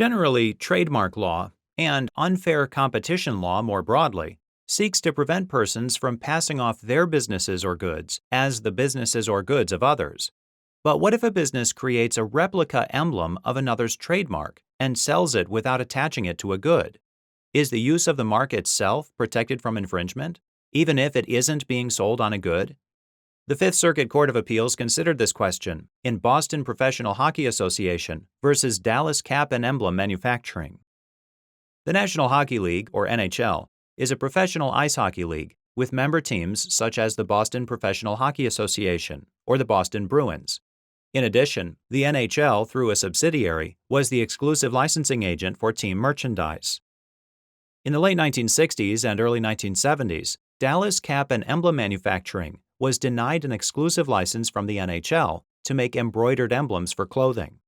Generally, trademark law, and unfair competition law more broadly, seeks to prevent persons from passing off their businesses or goods as the businesses or goods of others. But what if a business creates a replica emblem of another's trademark and sells it without attaching it to a good? Is the use of the mark itself protected from infringement, even if it isn't being sold on a good? The Fifth Circuit Court of Appeals considered this question in Boston Professional Hockey Association versus Dallas Cap and Emblem Manufacturing. The National Hockey League, or NHL, is a professional ice hockey league with member teams such as the Boston Professional Hockey Association or the Boston Bruins. In addition, the NHL, through a subsidiary, was the exclusive licensing agent for team merchandise. In the late 1960s and early 1970s, Dallas Cap and Emblem Manufacturing was denied an exclusive license from the NHL to make embroidered emblems for clothing.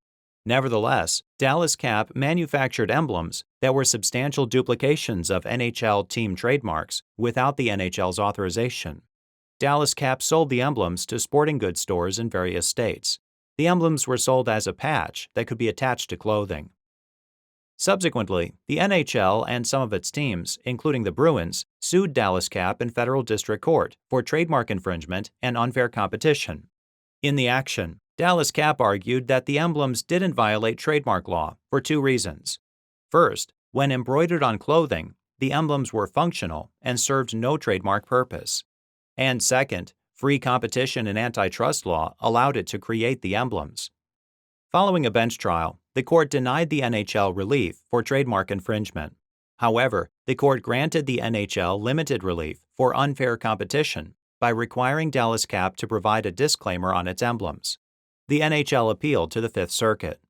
Nevertheless, Dallas Cap manufactured emblems that were substantial duplications of NHL team trademarks without the NHL's authorization. Dallas Cap sold the emblems to sporting goods stores in various states. The emblems were sold as a patch that could be attached to clothing. Subsequently, the NHL and some of its teams, including the Bruins, sued Dallas Cap in federal district court for trademark infringement and unfair competition. In the action, Dallas Cap argued that the emblems didn't violate trademark law for two reasons. First, when embroidered on clothing, the emblems were functional and served no trademark purpose. And second, free competition and antitrust law allowed it to create the emblems. Following a bench trial, the court denied the NHL relief for trademark infringement. However, the court granted the NHL limited relief for unfair competition by requiring Dallas Cap to provide a disclaimer on its emblems. The NHL appealed to the Fifth Circuit.